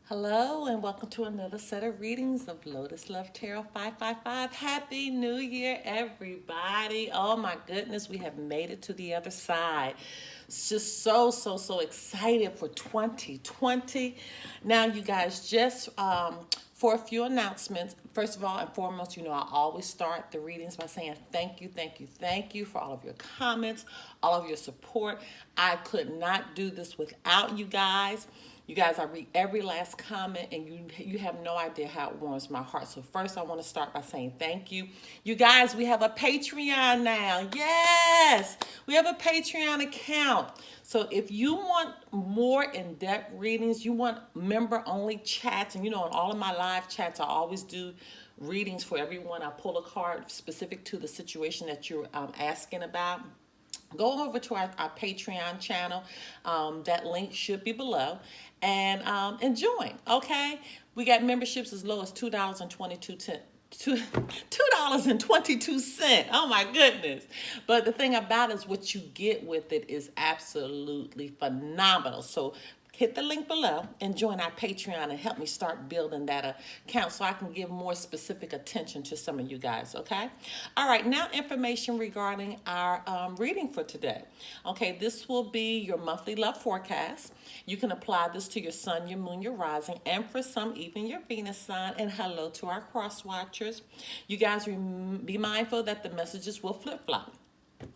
Hello and welcome to another set of readings of Lotus Love Tarot 555. Happy New Year, everybody. Oh my goodness, we have made it to the other side. It's just so excited for 2020. Now, you guys, just for a few announcements. First of all and foremost, I always start the readings by saying thank you for all of your comments, all of your support. I could not do this without you guys. You guys, I read every last comment, and you have no idea how it warms my heart. So first, I want to start by saying thank you. You guys, we have a Patreon now. Yes, we have a Patreon account. So if you want more in-depth readings, you want member-only chats, and in all of my live chats, I always do readings for everyone. I pull a card specific to the situation that you're asking about. Go over to our Patreon channel. That link should be below. And join, okay? We got memberships as low as $2.22. $2.22. Oh my goodness. But the thing about it is what you get with it is absolutely phenomenal. So hit the link below and join our Patreon and help me start building that account so I can give more specific attention to some of you guys, okay? All right, now information regarding our reading for today. Okay, this will be your monthly love forecast. You can apply this to your sun, your moon, your rising, and for some, even your Venus sign. And hello to our cross watchers. You guys be mindful that the messages will flip-flop.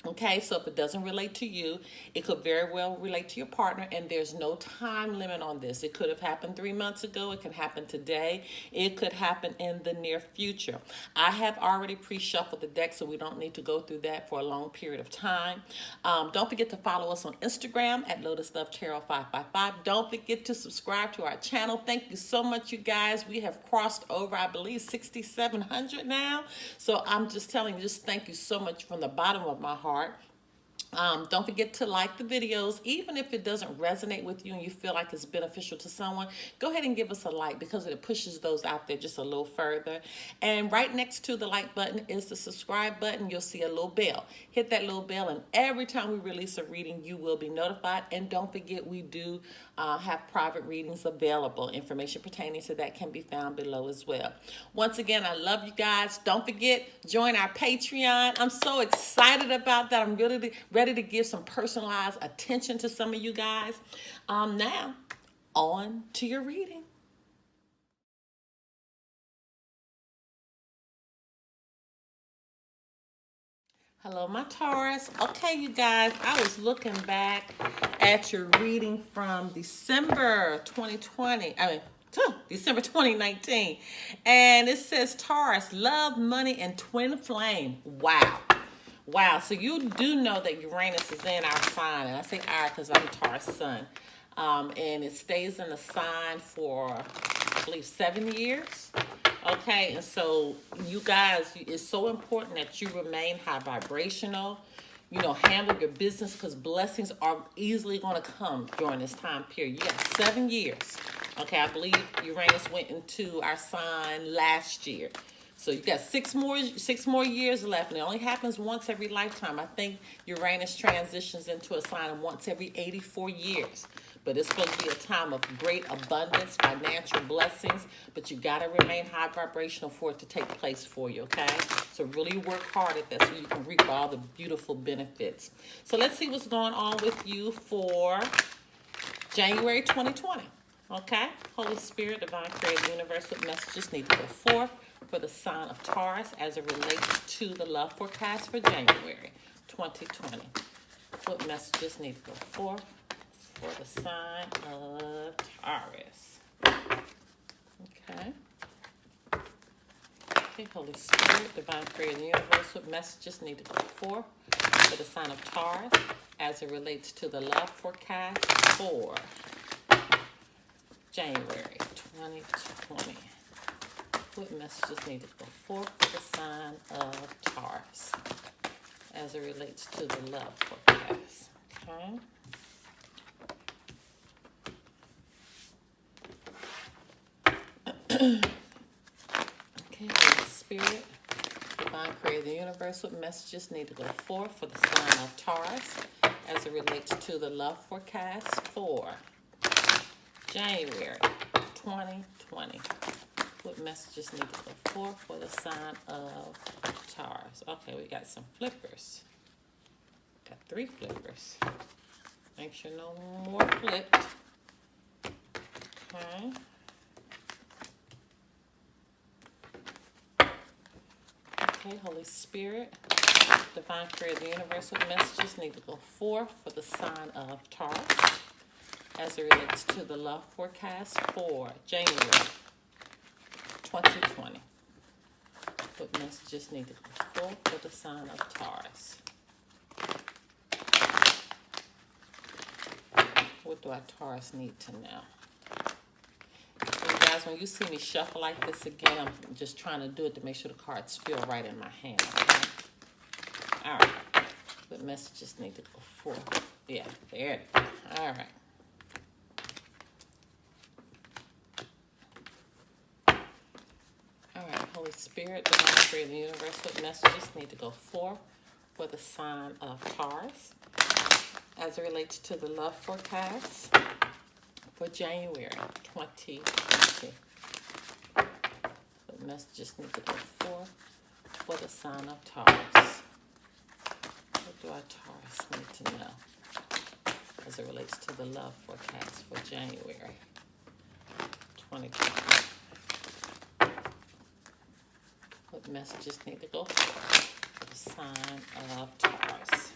Okay, so if it doesn't relate to you, it could very well relate to your partner, and there's no time limit on this. It could have happened 3 months ago. It can happen today. It could happen in the near future. I have already pre-shuffled the deck, so we don't need to go through that for a long period of time. Don't forget to follow us on Instagram at Lotus Love Tarot 555. Don't forget to subscribe to our channel. Thank you so much, you guys. We have crossed over, I believe, 6,700 now. So I'm just telling you, just thank you so much from the bottom of my heart. Don't forget to like the videos. Even if it doesn't resonate with you and you feel like it's beneficial to someone, go ahead and give us a like because it pushes those out there just a little further. And right next to the like button is the subscribe button. You'll see a little bell. Hit that little bell, and every time we release a reading, you will be notified. And don't forget, we do have private readings available. Information pertaining to that can be found below as well. Once again, I love you guys. Don't forget, join our Patreon. I'm so excited about that. I'm really ready to give some personalized attention to some of you guys. Now, on to your reading. Hello, my Taurus. Okay, you guys, I was looking back at your reading from December 2020. December 2019. And it says Taurus, love, money, and twin flame. Wow. Wow. So you do know that Uranus is in our sign. And I say our because I'm Taurus sun. And it stays in the sign for, I believe, 7 years. Okay, and so you guys, it's so important that you remain high vibrational. Handle your business because blessings are easily going to come during this time period. You got 7 years. Okay, I believe Uranus went into our sign last year. So you got six more years left, and it only happens once every lifetime. I think Uranus transitions into a sign once every 84 years. But it's supposed to be a time of great abundance, financial blessings, but you got to remain high vibrational for it to take place for you, okay? So really work hard at that so you can reap all the beautiful benefits. So let's see what's going on with you for January 2020, okay? Holy Spirit, Divine Creative Universe, what messages need to go forth for the sign of Taurus as it relates to the love forecast for January 2020? What messages need to go forth for the sign of Taurus? Okay. Okay, Holy Spirit, Divine Creator of the Universe, what messages need to go forth for the sign of Taurus as it relates to the love forecast for January 2020? What messages need to go forth for the sign of Taurus as it relates to the love forecast? Okay. Okay, Holy Spirit, Divine Creator of the Universe, what messages need to go forth for the sign of Taurus as it relates to the love forecast for January 2020. What messages need to go forth for the sign of Taurus? Okay, we got some flippers. Got 3 flippers. Make sure no more flipped. Okay. Okay, Holy Spirit, Divine Creator of the Universe, what messages need to go forth for the sign of Taurus as it relates to the love forecast for January 2020? What messages need to go forth for the sign of Taurus? What do our Taurus need to know? And guys, when you see me shuffle like this again, I'm just trying to do it to make sure the cards feel right in my hand. Okay? All right. What messages need to go forth? Yeah, there it is. All right. All right, Holy Spirit, Divine Creator of the Universe, what messages need to go forth for the sign of Taurus as it relates to the love forecast for January 2020? What messages need to go forth for the sign of Taurus? What do our Taurus need to know as it relates to the love forecast for January 2020? What messages need to go forth for the sign of Taurus?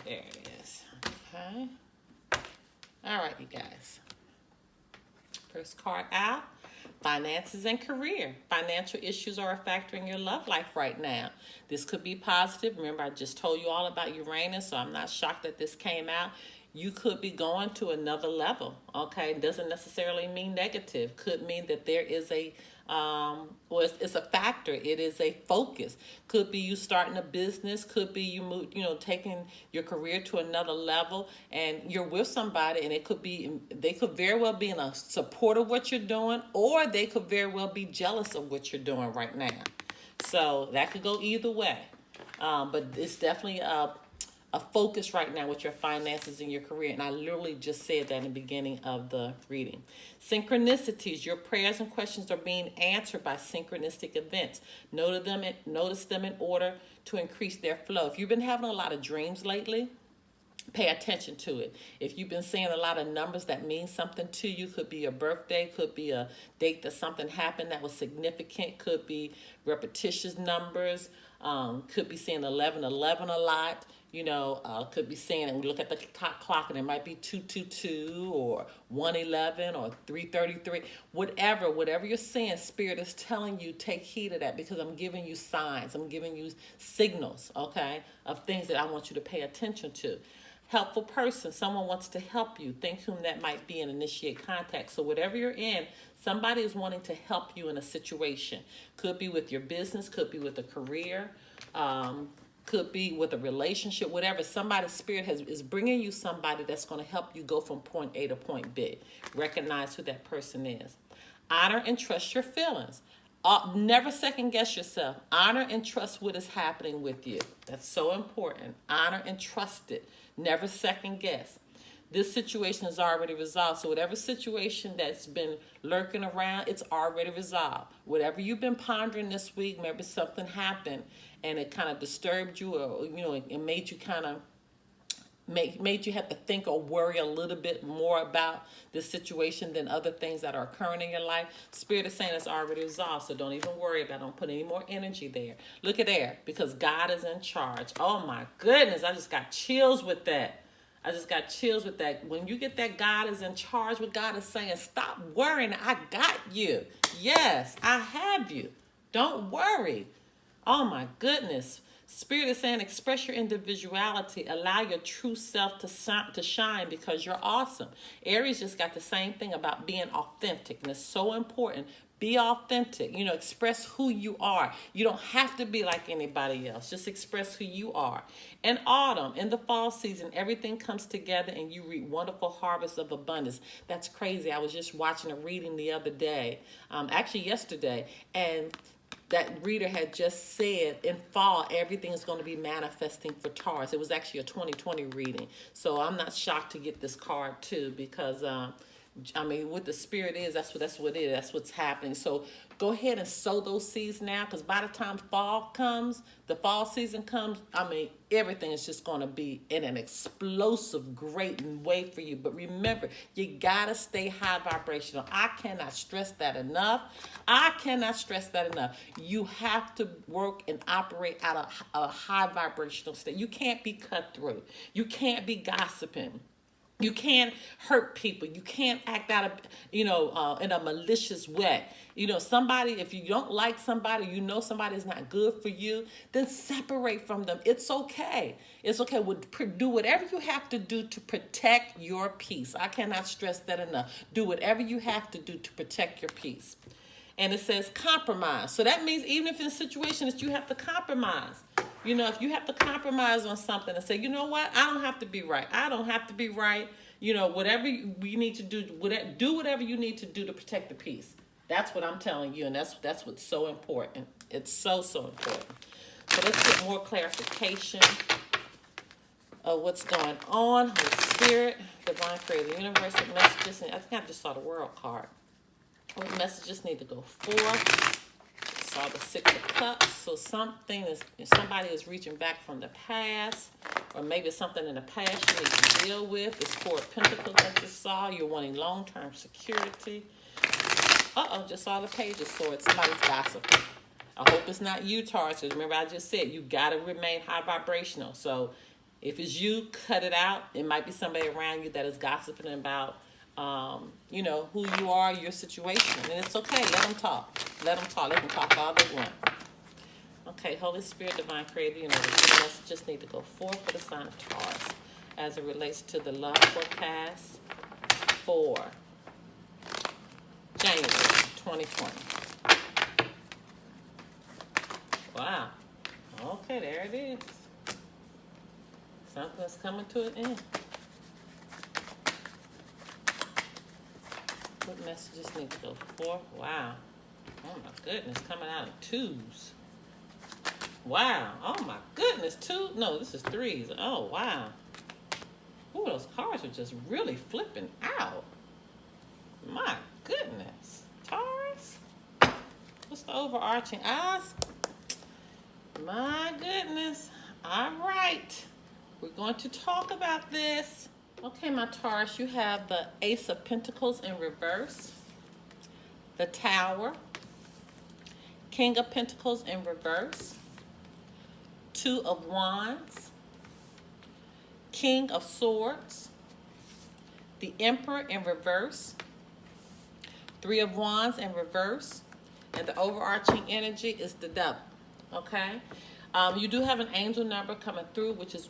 There it is. Okay. All right, you guys. First card out. Finances and career. Financial issues are a factor in your love life right now. This could be positive. Remember, I just told you all about Uranus, so I'm not shocked that this came out. You could be going to another level, okay? Doesn't necessarily mean negative. Could mean that there is a, it's a factor. It is a focus. Could be you starting a business. Could be you move, taking your career to another level, and you're with somebody, and it could be, they could very well be in a support of what you're doing, or they could very well be jealous of what you're doing right now. So that could go either way. But it's definitely a focus right now with your finances and your career. And I literally just said that in the beginning of the reading. Synchronicities. Your prayers and questions are being answered by synchronistic events. Notice them in order to increase their flow. If you've been having a lot of dreams lately, pay attention to it. If you've been seeing a lot of numbers that mean something to you, could be a birthday, could be a date that something happened that was significant, could be repetitious numbers, could be seeing 1111 a lot. Could be saying, and we look at the top clock and it might be 222 or 111 or 333. Whatever you're seeing, Spirit is telling you, take heed of that, because I'm giving you signs. I'm giving you signals, okay, of things that I want you to pay attention to. Helpful person, someone wants to help you. Think whom that might be and initiate contact. So whatever you're in, somebody is wanting to help you in a situation. Could be with your business, could be with a career, could be with a relationship, whatever. Somebody's spirit is bringing you somebody that's going to help you go from point A to point B. Recognize who that person is. Honor and trust your feelings. Never second guess yourself. Honor and trust what is happening with you. That's so important. Honor and trust it. Never second guess. This situation is already resolved. So whatever situation that's been lurking around, it's already resolved. Whatever you've been pondering this week, maybe something happened and it kind of disturbed you, or it made you kind of made you have to think or worry a little bit more about this situation than other things that are occurring in your life. Spirit is saying it's already resolved, so don't even worry about it. Don't put any more energy there. Look at there, because God is in charge. Oh my goodness, I just got chills with that. When you get that God is in charge, what God is saying, stop worrying. I got you. Yes, I have you. Don't worry. Oh my goodness. Spirit is saying, express your individuality. Allow your true self to shine, because you're awesome. Aries just got the same thing about being authentic, and it's so important. Be authentic. Express who you are. You don't have to be like anybody else. Just express who you are. In autumn, in the fall season, everything comes together and you reap wonderful harvests of abundance. That's crazy. I was just watching a reading the other day, actually yesterday, and that reader had just said in fall, everything is going to be manifesting for Taurus. It was actually a 2020 reading. So I'm not shocked to get this card too, because I mean, what the spirit is, that's what it is. That's what's happening. So go ahead and sow those seeds now, because by the time fall comes, the fall season comes, I mean, everything is just going to be in an explosive, great way for you. But remember, you got to stay high vibrational. I cannot stress that enough. I cannot stress that enough. You have to work and operate out of a high vibrational state. You can't be cutthroat. You can't be gossiping. You can't hurt people. You can't act out of, in a malicious way. Somebody, if you don't like somebody, somebody is not good for you, then separate from them. It's okay. It's okay. Do whatever you have to do to protect your peace. I cannot stress that enough. Do whatever you have to do to protect your peace. And it says compromise. So that means even if in a situation that you have to compromise, if you have to compromise on something and say, you know what, I don't have to be right. I don't have to be right. Whatever we need to do, do whatever you need to do to protect the peace. That's what I'm telling you, and that's what's so important. It's so, so important. So let's get more clarification of what's going on with Spirit, Divine Creator, Universe, and messages. I think I just saw the World card. What messages need to go forth? Saw the Six of Cups. So somebody is reaching back from the past, or maybe something in the past you need to deal with. This Four of Pentacles that you saw. You're wanting long-term security. Just saw the Page of Swords. Somebody's gossiping. I hope it's not you, Taurus. Remember, I just said you got to remain high vibrational. So if it's you, cut it out. It might be somebody around you that is gossiping about who you are, your situation. And it's okay. Let them talk. Let them talk. Let them talk all they want. Okay, Holy Spirit, Divine Creator, the messages need to go forth for the sign of Taurus as it relates to the love forecast for January 2020. Wow. Okay, there it is. Something's coming to an end. What messages need to go forth? Wow. Oh my goodness, coming out of twos. Wow. Oh my goodness, two? No, this is threes. Oh, wow. Ooh, those cards are just really flipping out. My goodness. Taurus? What's the overarching ask? My goodness. All right. We're going to talk about this. Okay, my Taurus, you have the Ace of Pentacles in reverse, the Tower, King of Pentacles in reverse, Two of Wands, King of Swords, the Emperor in reverse, Three of Wands in reverse, and the overarching energy is the Devil. Okay, you do have an angel number coming through, which is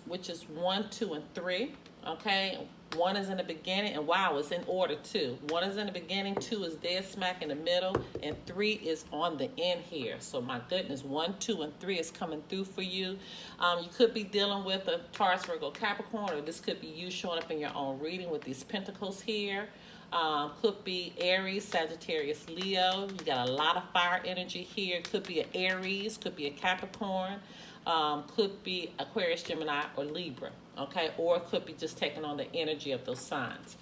1, 2, and 3. Okay, 1 is in the beginning, and wow, it's in order too. 1 is in the beginning, 2 is dead smack in the middle, and 3 is on the end here. So my goodness, 1, 2, and 3 is coming through for you. You could be dealing with a Taurus, Virgo, Capricorn, or this could be you showing up in your own reading with these pentacles here. Could be Aries, Sagittarius, Leo. You got a lot of fire energy here. Could be an Aries, could be a Capricorn, could be Aquarius, Gemini, or Libra. Okay, or it could be just taking on the energy of those signs.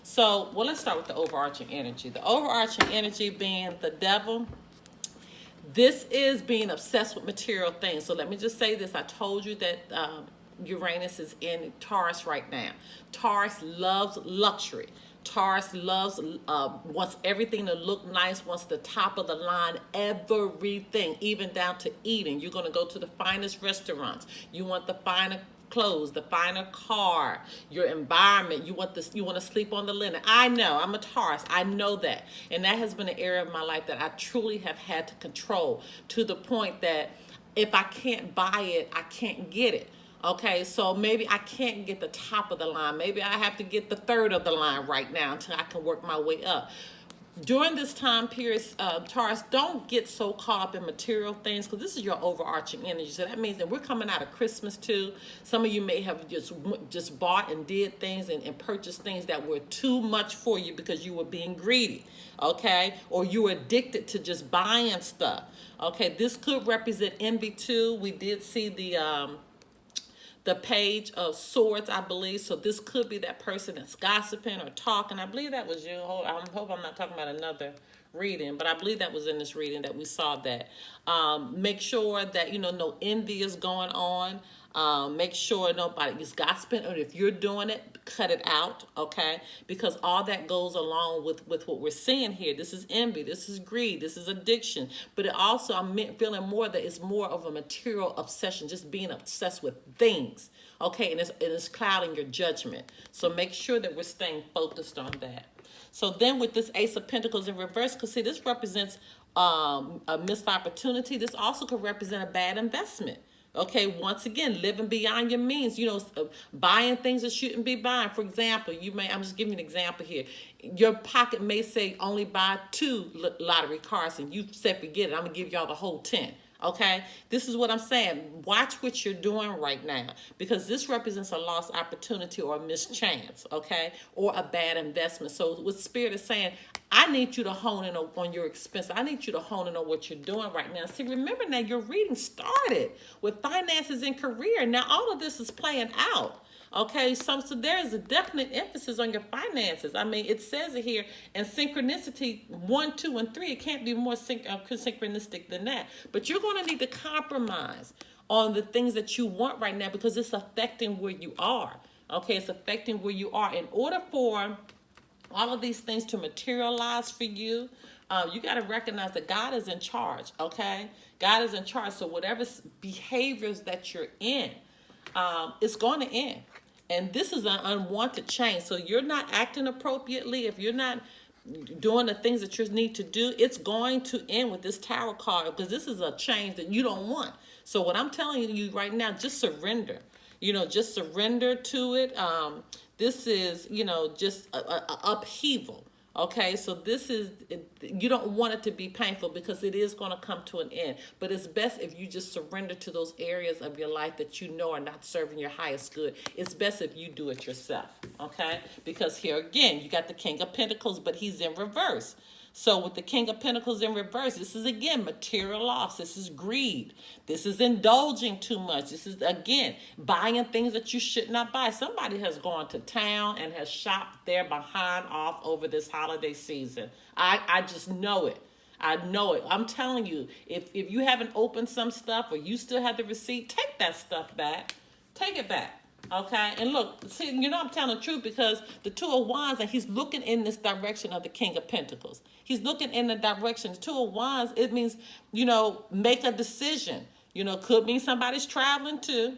So, let's start with the overarching energy. The overarching energy being the Devil. This is being obsessed with material things. So let me just say this. I told you that Uranus is in Taurus right now. Taurus loves luxury. Taurus wants everything to look nice, wants the top of the line, everything, even down to eating. You're going to go to the finest restaurants. You want the finer clothes, the finer car, your environment. You want to sleep on the linen. I know, I'm a Taurus. I know that. And that has been an area of my life that I truly have had to control, to the point that if I can't buy it, I can't get it. Okay, so maybe I can't get the top of the line. Maybe I have to get the third of the line right now until I can work my way up. During this time period, Taurus, don't get so caught up in material things, because this is your overarching energy. So that means that we're coming out of Christmas too. Some of you may have just bought and did things and purchased things that were too much for you because you were being greedy, okay? Or you were addicted to just buying stuff, okay? This could represent envy too. We did see the the Page of Swords, I believe. So this could be that person that's gossiping or talking. I believe that was you. I hope I'm not talking about another reading, but I believe that was in this reading that we saw that. Make sure that, no envy is going on. Make sure nobody is gossiping, or if you're doing it, cut it out, okay? Because all that goes along with what we're seeing here. This is envy, this is greed, this is addiction. But it also, I'm feeling more that it's more of a material obsession, just being obsessed with things, okay? And it's clouding your judgment. So make sure that we're staying focused on that. So then with this Ace of Pentacles in reverse, because see, this represents a missed opportunity. This also could represent a bad investment. Okay, once again, living beyond your means, buying things that shouldn't be buying. For example, I'm just giving you an example here. Your pocket may say only buy 2 lottery cards, and you said forget it. I'm going to give y'all the whole 10. Okay, this is what I'm saying. Watch what you're doing right now, because this represents a lost opportunity or a missed chance, okay, or a bad investment. So what Spirit is saying, I need you to hone in on your expense. I need you to hone in on what you're doing right now. See, remember now, your reading started with finances and career. Now all of this is playing out. Okay, so there is a definite emphasis on your finances. I mean, it says it here, and synchronicity 1, 2, and 3. It can't be more synchronistic than that. But you're going to need to compromise on the things that you want right now, because it's affecting where you are. Okay, it's affecting where you are. In order for all of these things to materialize for you, you got to recognize that God is in charge. Okay, God is in charge. So whatever behaviors that you're in, it's going to end. And this is an unwanted change. So you're not acting appropriately. If you're not doing the things that you need to do, it's going to end with this Tower card, because this is a change that you don't want. So what I'm telling you right now, just surrender. Just surrender to it. This is, just a upheaval. Okay, so this is, you don't want it to be painful, because it is going to come to an end. But it's best if you just surrender to those areas of your life that you know are not serving your highest good. It's best if you do it yourself, okay? Because here again, you got the King of Pentacles, but he's in reverse. So with the King of Pentacles in reverse, this is again material loss. This is greed. This is indulging too much. This is again buying things that you should not buy. Somebody has gone to town and has shopped their behind off over this holiday season. I just know it. I know it. I'm telling you, if you haven't opened some stuff or you still have the receipt, take that stuff back. Take it back. Okay, and look, see, I'm telling the truth, because the 2 of Wands, and he's looking in this direction of the King of Pentacles. He's looking in the direction. The 2 of Wands, it means, make a decision. Could mean somebody's traveling too.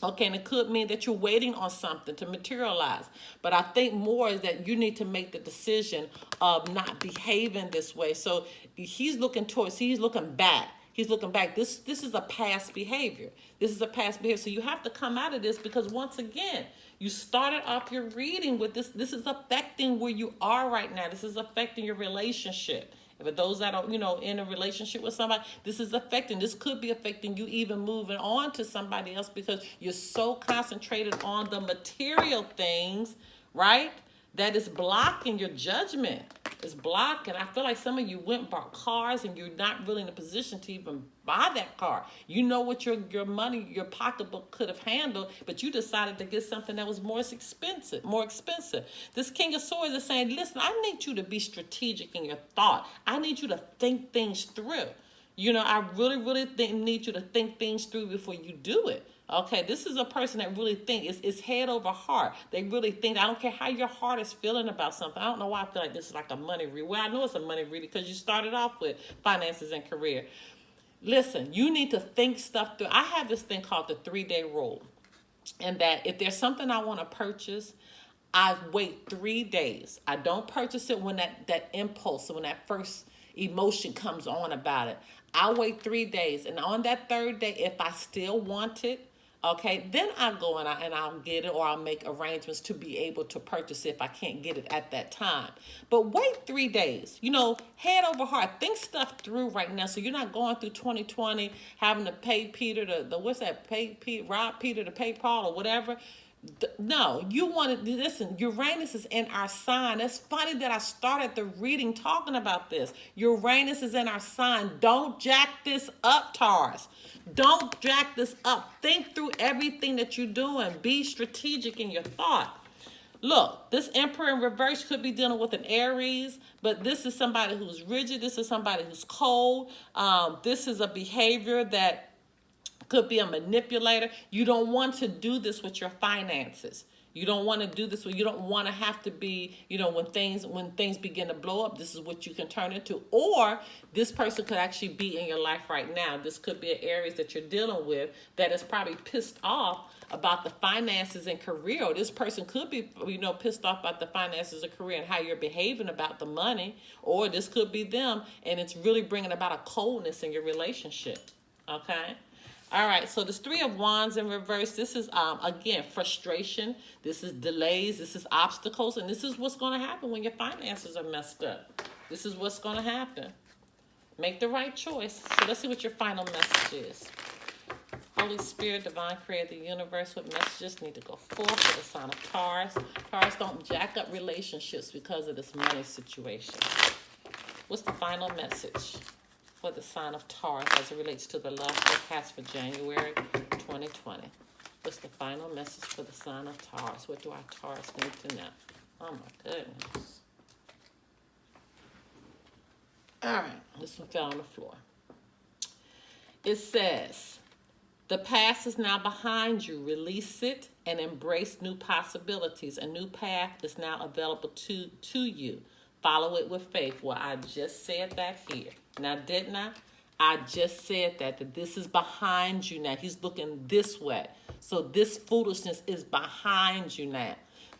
Okay, and it could mean that you're waiting on something to materialize. But I think more is that you need to make the decision of not behaving this way. So he's looking back. He's looking back. This is a past behavior. This is a past behavior. So you have to come out of this, because once again, you started off your reading with this. This is affecting where you are right now. This is affecting your relationship. For those that are, in a relationship with somebody, this could be affecting you even moving on to somebody else, because you're so concentrated on the material things, right? That is blocking your judgment. It's blocking. I feel like some of you went and bought cars, and you're not really in a position to even buy that car. You know what your money, your pocketbook could have handled, but you decided to get something that was more expensive. This King of Swords is saying, listen, I need you to be strategic in your thought. I need you to think things through. I really, really need you to think things through before you do it. Okay, this is a person that really thinks. It's head over heart. They really think. I don't care how your heart is feeling about something. I don't know why I feel like this is like a money read. Well, I know it's a money read because you started off with finances and career. Listen, you need to think stuff through. I have this thing called the 3-day rule. And that if there's something I want to purchase, I wait 3 days. I don't purchase it when that impulse, when that first emotion comes on about it. I wait 3 days. And on that 3rd day, if I still want it, okay, then I go and I'll get it, or I'll make arrangements to be able to purchase it if I can't get it at that time. But wait 3 days, head over heart. Think stuff through right now, so you're not going through 2020 having to pay Peter rob Peter to pay Paul or whatever. No, you want to listen. Uranus is in our sign. It's funny that I started the reading talking about this. Uranus is in our sign. Don't jack this up, Taurus. Don't jack this up. Think through everything that you're doing. Be strategic in your thought. Look, this Emperor in reverse could be dealing with an Aries, but this is somebody who's rigid. This is somebody who's cold. This is a behavior that could be a manipulator. You don't want to do this with your finances. You don't want to do this. You don't want to have to be, when things begin to blow up, this is what you can turn into. Or this person could actually be in your life right now. This could be an Aries that you're dealing with that is probably pissed off about the finances and career. Or this person could be, pissed off about the finances and career and how you're behaving about the money. Or this could be them, and it's really bringing about a coldness in your relationship. Okay? All right, so this Three of Wands in reverse, this is, again, frustration. This is delays. This is obstacles. And this is what's going to happen when your finances are messed up. This is what's going to happen. Make the right choice. So let's see what your final message is. Holy Spirit, Divine Creator of the Universe, what messages need to go forth for the sign of Taurus? Taurus, don't jack up relationships because of this money situation. What's the final message for the sign of Taurus as it relates to the love forecast for January 2020? What's the final message for the sign of Taurus? What do our Taurus need to know? Oh my goodness. All right, this one fell on the floor. It says, the past is now behind you. Release it and embrace new possibilities. A new path is now available to you. Follow it with faith. Well, I just said that here. Now, didn't I? I just said that this is behind you now. He's looking this way. So this foolishness is behind you now.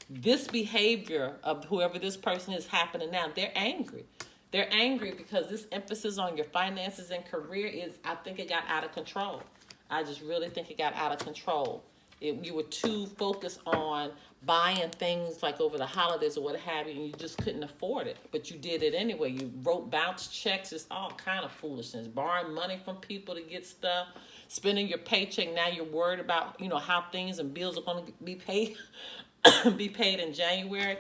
This behavior of whoever this person is happening now, they're angry. They're angry because this emphasis on your finances and career is, I think it got out of control. I just really think it got out of control. You were too focused on buying things like over the holidays or what have you, and you just couldn't afford it. But you did it anyway. You wrote bounce checks. It's all kind of foolishness. Borrowing money from people to get stuff. Spending your paycheck. Now you're worried about, how things and bills are going to be paid, be paid in January.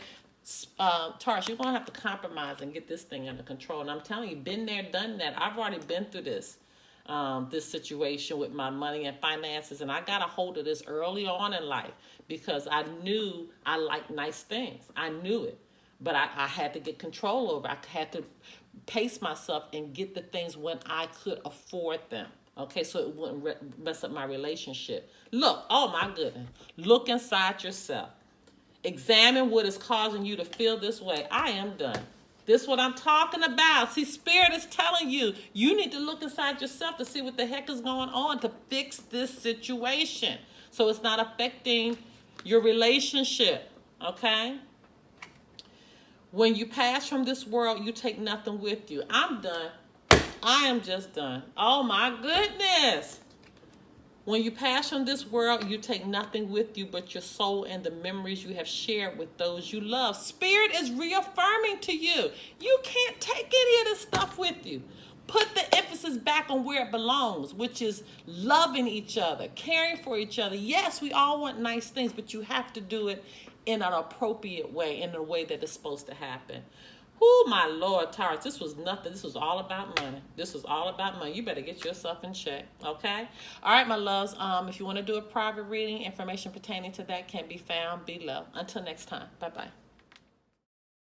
Taurus, you're going to have to compromise and get this thing under control. And I'm telling you, been there, done that. I've already been through this. This situation with my money and finances, and I got a hold of this early on in life because I knew I liked nice things. I knew it, but I had to get control over it. I had to pace myself and get the things when I could afford them. Okay, so it wouldn't mess up my relationship. Look, oh my goodness, look inside yourself. Examine what is causing you to feel this way. I am done. This is what I'm talking about. See, Spirit is telling you, you need to look inside yourself to see what the heck is going on to fix this situation so it's not affecting your relationship, okay? When you pass from this world, you take nothing with you. I'm done. I am just done. Oh, my goodness. When you pass from this world, you take nothing with you but your soul and the memories you have shared with those you love. Spirit is reaffirming to you. You can't take any of this stuff with you. Put the emphasis back on where it belongs, which is loving each other, caring for each other. Yes, we all want nice things, but you have to do it in an appropriate way, in a way that is supposed to happen. Oh, my Lord, Taurus, this was nothing. This was all about money. This was all about money. You better get yourself in check, okay? All right, my loves, if you want to do a private reading, information pertaining to that can be found below. Until next time, bye-bye.